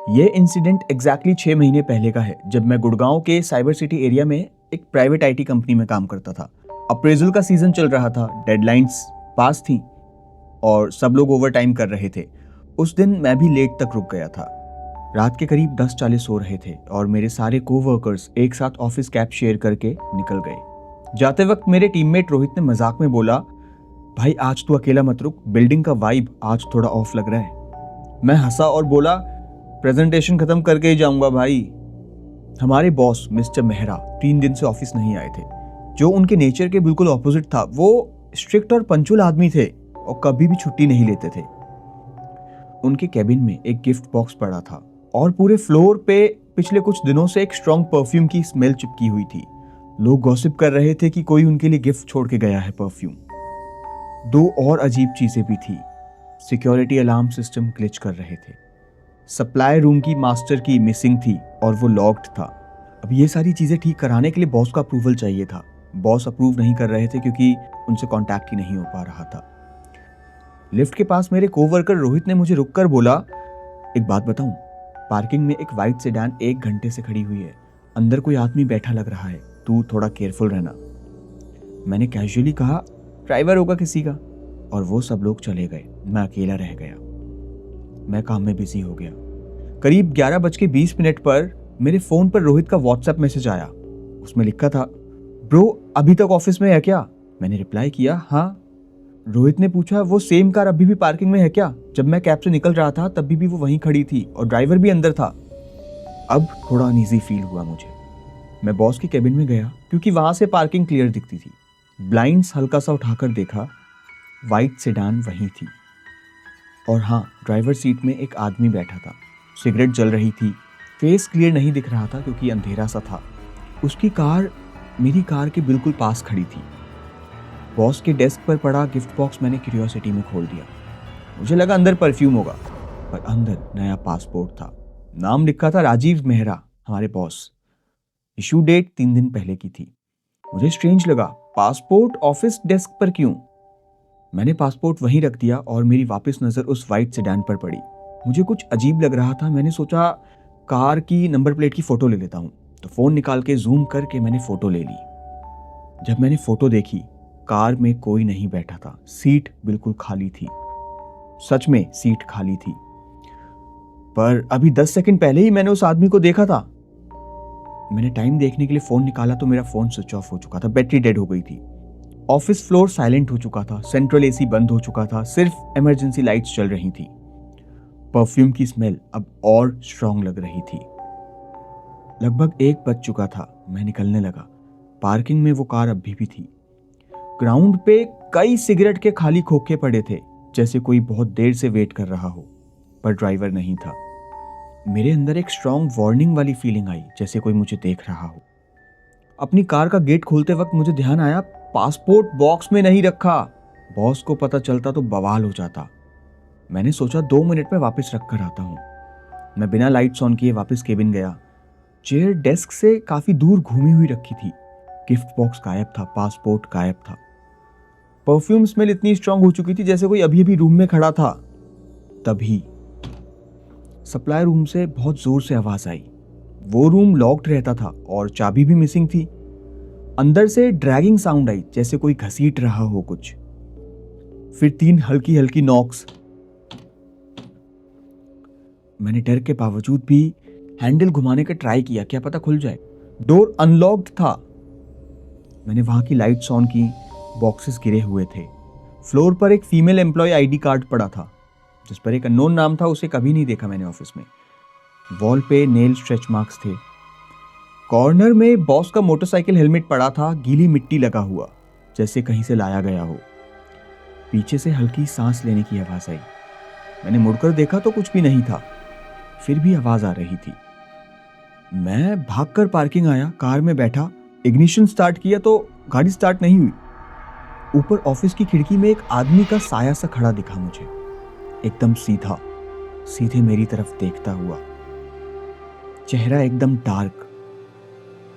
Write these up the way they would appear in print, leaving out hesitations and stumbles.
ये incident exactly 6 महीने पहले का है, जब मैं गुड़गांव के साइबर सिटी एरिया में एक प्राइवेट आईटी कंपनी में काम करता था। अप्रेजल का सीजन चल रहा था, डेडलाइंस पास थी और सब लोग ओवर टाइम कर रहे थे। उस दिन मैं भी लेट तक रुक गया था। रात के करीब 10:40 हो रहे थे और मेरे सारे कोवर्कर्स एक साथ ऑफिस कैब शेयर करके निकल गए। जाते वक्त मेरे टीममेट रोहित ने मजाक में बोला, भाई आज तू अकेला मत रुक, बिल्डिंग का वाइब आज थोड़ा ऑफ लग रहा है। मैं हंसा और बोला, प्रेजेंटेशन खत्म करके ही जाऊंगा भाई। हमारे बॉस मिस्टर मेहरा 3 दिन से ऑफिस नहीं आए थे, जो उनके नेचर के बिल्कुल ऑपोजिट था। वो स्ट्रिक्ट और पंचुअल आदमी थे और कभी भी छुट्टी नहीं लेते थे। उनके कैबिन में एक गिफ्ट बॉक्स पड़ा था और पूरे फ्लोर पे पिछले कुछ दिनों से एक स्ट्रॉन्ग परफ्यूम की स्मेल चिपकी हुई थी। लोग गॉसिप कर रहे थे कि कोई उनके लिए गिफ्ट छोड़ के गया है परफ्यूम। 2 और अजीब चीजें भी थी। सिक्योरिटी अलार्म सिस्टम ग्लिच कर रहे थे। सप्लाई रूम की मास्टर की मिसिंग थी और वो लॉक्ड था। अब ये सारी चीजें ठीक कराने के लिए बॉस का अप्रूवल चाहिए था। बॉस अप्रूव नहीं कर रहे थे क्योंकि उनसे कांटेक्ट ही नहीं हो पा रहा था। लिफ्ट के पास मेरे कोवर्कर रोहित ने मुझे रुककर बोला, एक बात बताऊं, पार्किंग में एक वाइट सेडान 1 घंटे से खड़ी हुई है। अंदर कोई आदमी बैठा लग रहा है, तू थोड़ा केयरफुल रहना। मैंने कैजुअली कहा, ड्राइवर होगा किसी का, और वो सब लोग चले गए। मैं अकेला रह गया। मैं काम में बिजी हो गया। करीब 11:20 पर मेरे फोन पर रोहित का व्हाट्सएप मैसेज आया। उसमें लिखा था, ब्रो अभी तक ऑफिस में है क्या? मैंने रिप्लाई किया, हाँ। रोहित ने पूछा, वो सेम कार अभी भी पार्किंग में है क्या? जब मैं कैब से निकल रहा था तब भी वो वहीं खड़ी थी और ड्राइवर भी अंदर था। अब थोड़ा अनईजी फील हुआ मुझे। मैं बॉस के केबिन में गया क्योंकि वहां से पार्किंग क्लियर दिखती थी। ब्लाइंड्स हल्का सा उठाकर देखा, वाइट सेडान वहीं थी और हाँ, ड्राइवर सीट में एक आदमी बैठा था। सिगरेट जल रही थी। फेस क्लियर नहीं दिख रहा था क्योंकि अंधेरा सा था। उसकी कार मेरी कार के बिल्कुल पास खड़ी थी। बॉस के डेस्क पर पड़ा गिफ्ट बॉक्स मैंने क्यूरियोसिटी में खोल दिया। मुझे लगा अंदर परफ्यूम होगा, पर अंदर नया पासपोर्ट था। नाम लिखा था राजीव मेहरा, हमारे बॉस। इशू डेट 3 दिन पहले की थी। मुझे स्ट्रेंज लगा, पासपोर्ट ऑफिस डेस्क पर क्यों? मैंने पासपोर्ट वहीं रख दिया और मेरी वापस नजर उस वाइट सेडान पर पड़ी। मुझे कुछ अजीब लग रहा था। मैंने सोचा कार की नंबर प्लेट की फोटो ले लेता हूं, तो फोन निकाल के जूम करके मैंने फोटो ले ली। जब मैंने फोटो देखी, कार में कोई नहीं बैठा था। सीट बिल्कुल खाली थी। सच में सीट खाली थी। पर अभी 10 सेकंड पहले ही मैंने उस आदमी को देखा था। मैंने टाइम देखने के लिए फोन निकाला तो मेरा फोन स्विच ऑफ हो चुका था, बैटरी डेड हो गई थी। ऑफिस फ्लोर साइलेंट हो चुका था, सेंट्रल एसी बंद हो चुका था, सिर्फ इमरजेंसी लाइट्स चल रही थी। परफ्यूम की स्मेल अब और स्ट्रांग लग रही थी। लगभग 1 बज चुका था। मैं निकलने लगा। पार्किंग में वो कार अभी भी थी। ग्राउंड पे कई सिगरेट के खाली खोखे पड़े थे, जैसे कोई बहुत देर से वेट कर रहा हो, पर ड्राइवर नहीं था। मेरे अंदर एक स्ट्रांग वार्निंग वाली फीलिंग आई, जैसे कोई मुझे देख रहा हो। अपनी कार का गेट खोलते वक्त मुझे ध्यान आया, पासपोर्ट बॉक्स में नहीं रखा। बॉस को पता चलता तो बवाल हो जाता। मैंने सोचा 2 मिनट में वापस रख कर आता हूँ। मैं बिना लाइट्स ऑन किए वापस केबिन गया। चेयर डेस्क से काफी दूर घूमी हुई रखी थी। गिफ्ट बॉक्स गायब था, पासपोर्ट गायब था। परफ्यूम स्मेल इतनी स्ट्रांग हो चुकी थी जैसे कोई अभी अभी रूम में खड़ा था। तभी सप्लाई रूम से बहुत जोर से आवाज आई। वो रूम लॉक्ड रहता था और चाबी भी मिसिंग थी। अंदर से ड्रैगिंग साउंड आई, जैसे कोई घसीट रहा हो कुछ। फिर 3 हल्की हल्की नॉक्स। मैंने डर के बावजूद भी हैंडल घुमाने का ट्राई किया, क्या पता खुल जाए। डोर अनलॉक्ड था। मैंने वहां की लाइट्स ऑन की। बॉक्सेस गिरे हुए थे। फ्लोर पर एक फीमेल एम्प्लॉय आईडी कार्ड पड़ा था, जिस पर एक अननोन नाम था। उसे कभी नहीं देखा मैंने ऑफिस में। वॉल पे नेल स्ट्रेच मार्क्स थे। कॉर्नर में बॉस का मोटरसाइकिल हेलमेट पड़ा था, गीली मिट्टी लगा हुआ, जैसे कहीं से लाया गया हो। पीछे से हल्की सांस लेने की आवाज आई। मैंने मुड़कर देखा तो कुछ भी नहीं था, फिर भी आवाज आ रही थी। मैं भागकर पार्किंग आया, कार में बैठा, इग्निशन स्टार्ट किया तो गाड़ी स्टार्ट नहीं हुई। ऊपर ऑफिस की खिड़की में एक आदमी का साया सा खड़ा दिखा मुझे, एकदम सीधा, सीधे मेरी तरफ देखता हुआ। चेहरा एकदम डार्क,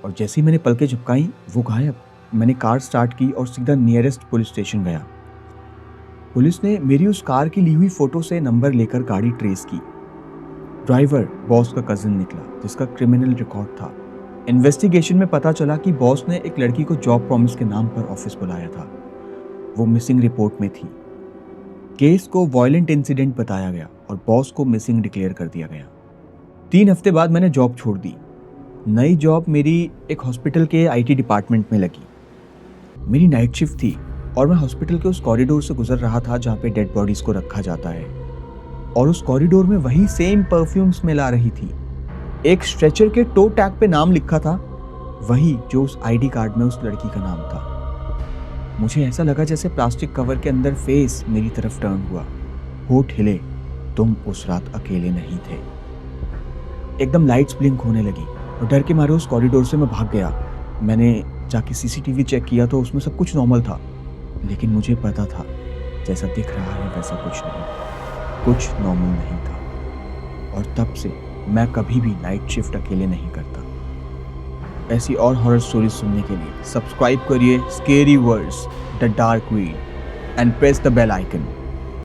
और जैसे ही मैंने पलकें झपकाई वो गायब। मैंने कार स्टार्ट की और सीधा नियरेस्ट पुलिस स्टेशन गया। पुलिस ने मेरी उस कार की ली हुई फोटो से नंबर लेकर गाड़ी ट्रेस की। ड्राइवर बॉस का कजिन निकला जिसका क्रिमिनल रिकॉर्ड था। इन्वेस्टिगेशन में पता चला कि बॉस ने एक लड़की को जॉब प्रॉमिस के नाम पर ऑफिस बुलाया था। वो मिसिंग रिपोर्ट में थी। केस को वायलेंट इंसिडेंट बताया गया और बॉस को मिसिंग डिक्लेयर कर दिया गया। 3 हफ्ते बाद मैंने जॉब छोड़ दी। नई जॉब मेरी एक हॉस्पिटल के आईटी डिपार्टमेंट में लगी। मेरी नाइट शिफ्ट थी और मैं हॉस्पिटल के उस कॉरिडोर से गुजर रहा था जहाँ पे डेड बॉडीज को रखा जाता है, और उस कॉरिडोर में वही सेम परफ्यूम स्मेल आ रही थी। एक स्ट्रेचर के टो टैग पे नाम लिखा था, वही जो उस आईडी कार्ड में उस लड़की का नाम था। मुझे ऐसा लगा जैसे प्लास्टिक कवर के अंदर फेस मेरी तरफ टर्न हुआ। होठ हिले, तुम उस रात अकेले नहीं थे। एकदम लाइट्स ब्लिंक होने लगी और डर के मारे उस कॉरिडोर से मैं भाग गया। मैंने जाके सीसीटीवी चेक किया तो उसमें सब कुछ नॉर्मल था, लेकिन मुझे पता था जैसा दिख रहा है वैसा कुछ नहीं, कुछ नॉर्मल नहीं था। और तब से मैं कभी भी नाइट शिफ्ट अकेले नहीं करता। ऐसी और हॉरर स्टोरीज सुनने के लिए सब्सक्राइब करिए scary words the dark read and press the bell icon.